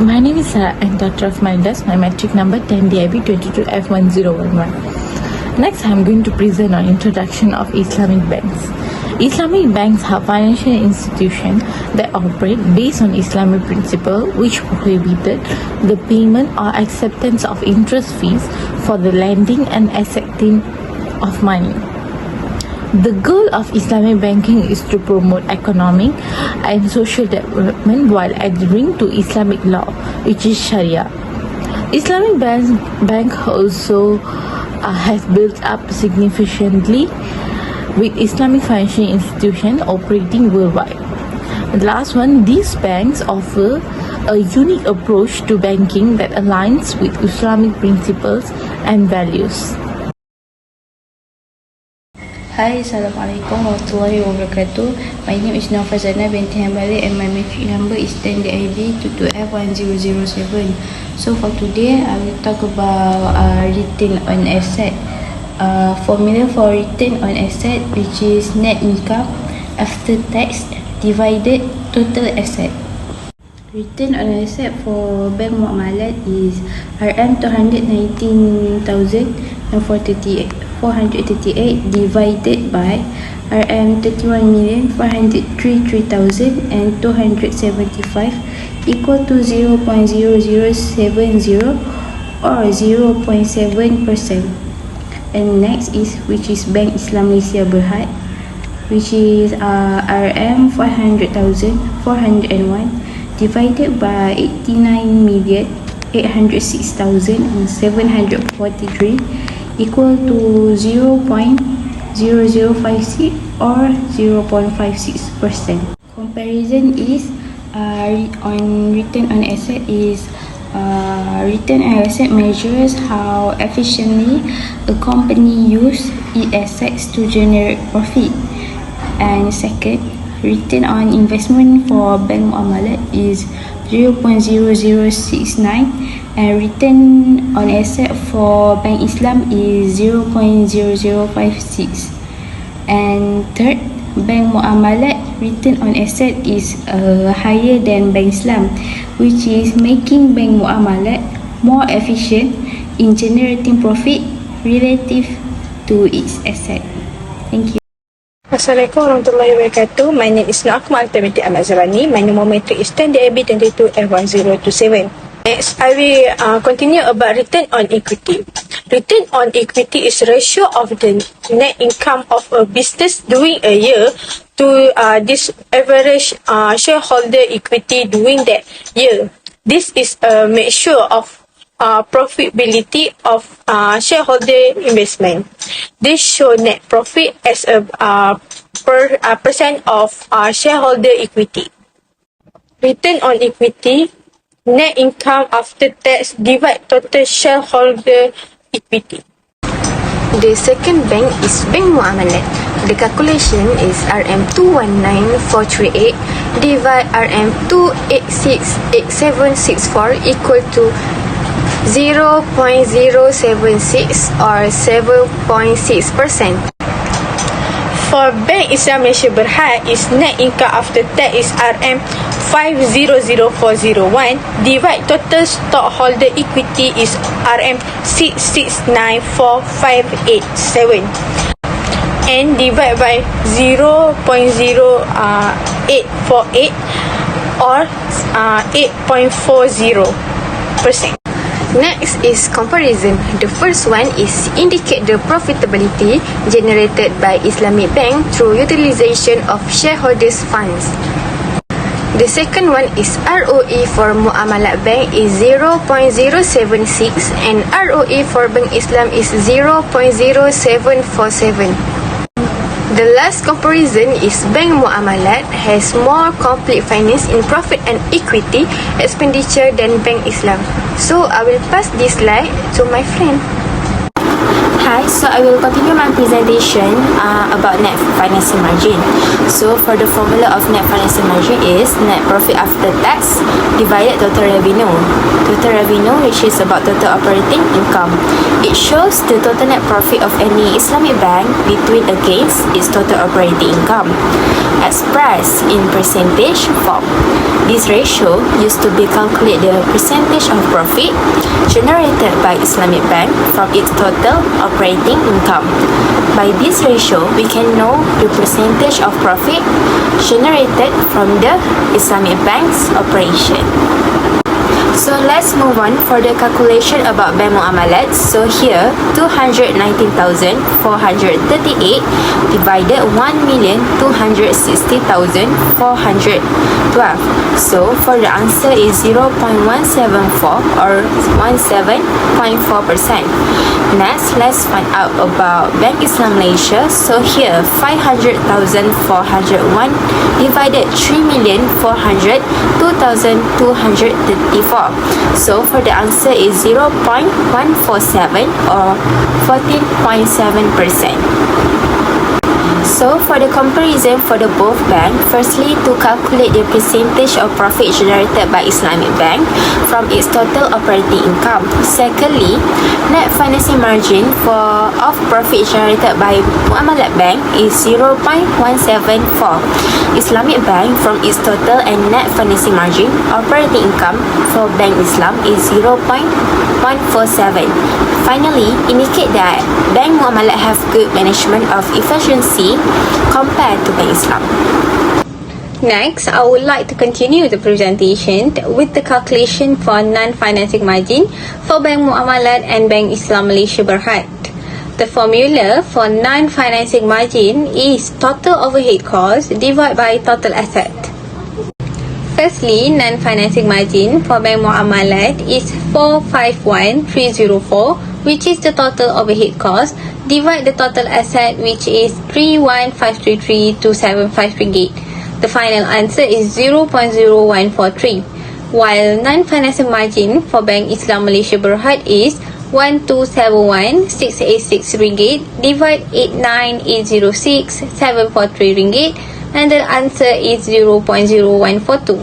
My name is Sarah. I'm daughter of Maldas. My matric number 10DIB22F1011. Next, I'm going to present an introduction of Islamic banks. Islamic banks are financial institutions that operate based on Islamic principle, which prohibited the payment or acceptance of interest fees for the lending and accepting of money. The goal of Islamic banking is to promote economic and social development while adhering to Islamic law, which is Sharia. Islamic bank also has built up significantly with Islamic financial institutions operating worldwide. The last one, these banks offer a unique approach to banking that aligns with Islamic principles and values. Hi, Assalamualaikum warahmatullahi wabarakatuh. My name is Nafazana binti Hambali and my matric number is 10DIB 22F1007. So for today, I will talk about return on asset. Formula for return on asset, which is net income after tax divided total asset. Return on asset for bank Muamalat is RM219,438 divided by RM31,433,275 equal to 0.0070 or 0.7%. And next is Bank Islam Malaysia Berhad, which is RM500,401 divided by 89,806,743 equal to 0.0056 or 0.56%. Comparison is on return on asset is return on asset measures how efficiently a company use its assets to generate profit. And second, return on investment for bank Muamalat is 0.0069 and return on asset for bank Islam is 0.0056. And third, bank Muamalat return on asset is higher than bank Islam, which is making bank Muamalat more efficient in generating profit relative to its asset. Thank you. Assalamualaikum warahmatullahi wabarakatuh. My name is Akmal binti Ahmad Zarani. My number matric is 10DIB 22F1027. Next, I will continue about return on equity. Return on equity is ratio of the net income of a business during a year to this average shareholder equity during that year. This is a measure of profitability of shareholder investment. This show net profit as a percent of shareholder equity. Return on equity, net income after tax divide total shareholder equity. The second bank is Bank Muamalat. The calculation is RM219,438 divide RM286,8764 equal to 0.076 or 7.6%. For Bank Islam Malaysia Berhad, is net income after tax is RM500,401 divide total stockholder equity is RM669,4587 and divide by 0.0848 or 8.40%. Next is comparison. The first one is indicate the profitability generated by Islamic bank through utilization of shareholders' funds. The second one is ROE for Muamalat bank is 0.076 and ROE for Bank Islam is 0.0747. The last comparison is Bank Muamalat has more complete finance in profit and equity expenditure than Bank Islam. So I will pass this slide to my friend. Hi, so I will continue my presentation about net financing margin. So for the formula of net financing margin is net profit after tax divided total revenue. Total revenue, which is about total operating income. It shows the total net profit of any Islamic bank between against its total operating income, expressed in percentage form. This ratio used to be calculate the percentage of profit generated by Islamic bank from its total operating income. By this ratio, we can know the percentage of profit generated from the Islamic bank's operation. So let's move on for the calculation about bank muamalat. So here, 219,438 divided 1,260,412. So for the answer is 0.174 or 17.4%. Next, let's find out about Bank Islam Malaysia. So here, 500,401 divided 3,402,234. So for the answer is 0.147 or 14.7%. So for the comparison for the both bank, firstly to calculate the percentage of profit generated by Islamic bank from its total operating income. Secondly, net financing margin of profit generated by Muamalat bank is 0.174. Islamic bank from its total and net financing margin operating income for Bank Islam is 0.147. Finally, indicate that Bank Muamalat have good management of efficiency compared to Bank Islam. Next, I would like to continue the presentation with the calculation for non-financing margin for Bank Muamalat and Bank Islam Malaysia Berhad. The formula for non-financing margin is total overhead cost divided by total asset. Firstly, non-financing margin for Bank Muamalat is 451,304, which is the total overhead cost, divide the total asset, which is 31,533,275 ringgit. The final answer is 0.0143. While non-financing margin for Bank Islam Malaysia Berhad is 1,271,686 ringgit, divide 89,806,743 ringgit, and the answer is 0.0142.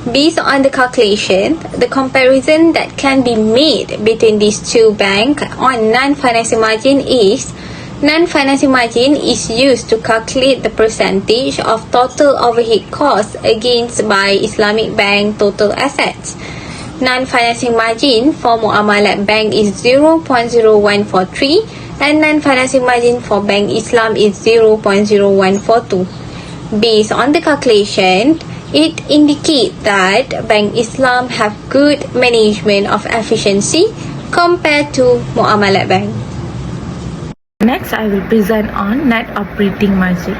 Based on the calculation, the comparison that can be made between these two banks on non-financing margin is non-financing margin is used to calculate the percentage of total overhead costs against by Islamic bank total assets. Non-financing margin for Muamalat bank is 0.0143 and non-financing margin for Bank Islam is 0.0142. Based on the calculation, it indicates that Bank Islam have good management of efficiency compared to Muamalat Bank. Next, I will present on net operating margin.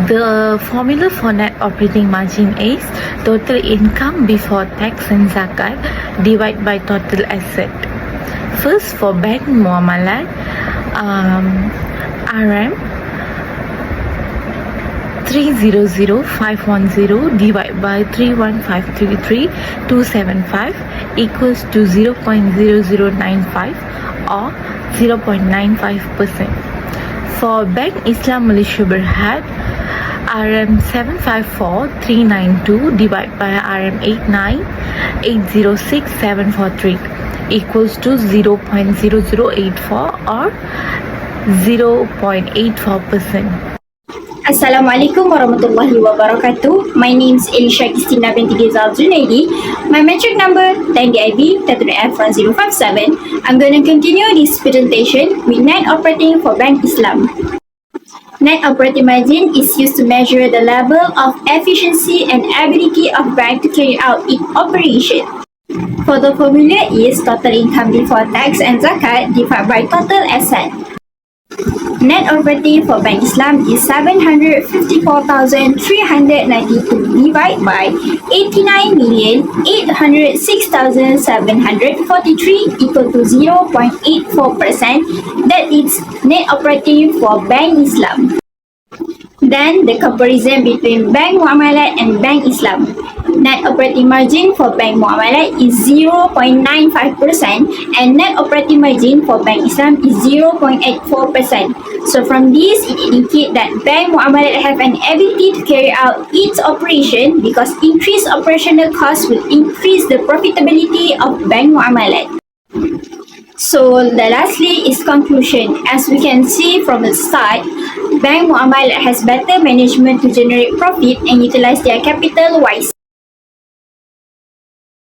The formula for net operating margin is total income before tax and zakat divided by total asset. First, for Bank Muamalat, RM 300,510 divided by 31,533,275 equals to 0.0095 or 0.95%. For Bank Islam Malaysia Berhad, RM 754,392 divided by RM 89,806,743 equals to 0.0084 or 0.84%. Assalamualaikum warahmatullahi wabarakatuh. My name is Elisha Christina binti Gizal Junaidi. My metric number 10DIB F1057. I'm going to continue this presentation with net operating for Bank Islam. Net operating margin is used to measure the level of efficiency and ability of bank to carry out its operation. For the formula is total income before tax and zakat divided by total asset. Net operating for Bank Islam is 754,392 divided by 89,806,743 equal to 0.84%. That is net operating for Bank Islam. Then the comparison between Bank Muamalat and Bank Islam. Net operating margin for Bank Muamalat is 0.95% and net operating margin for Bank Islam is 0.84%. So from this, it indicates that Bank Muamalat have an ability to carry out its operation because increased operational costs will increase the profitability of Bank Muamalat. So the lastly is conclusion. As we can see from the start, Bank Muamalat has better management to generate profit and utilize their capital wisely.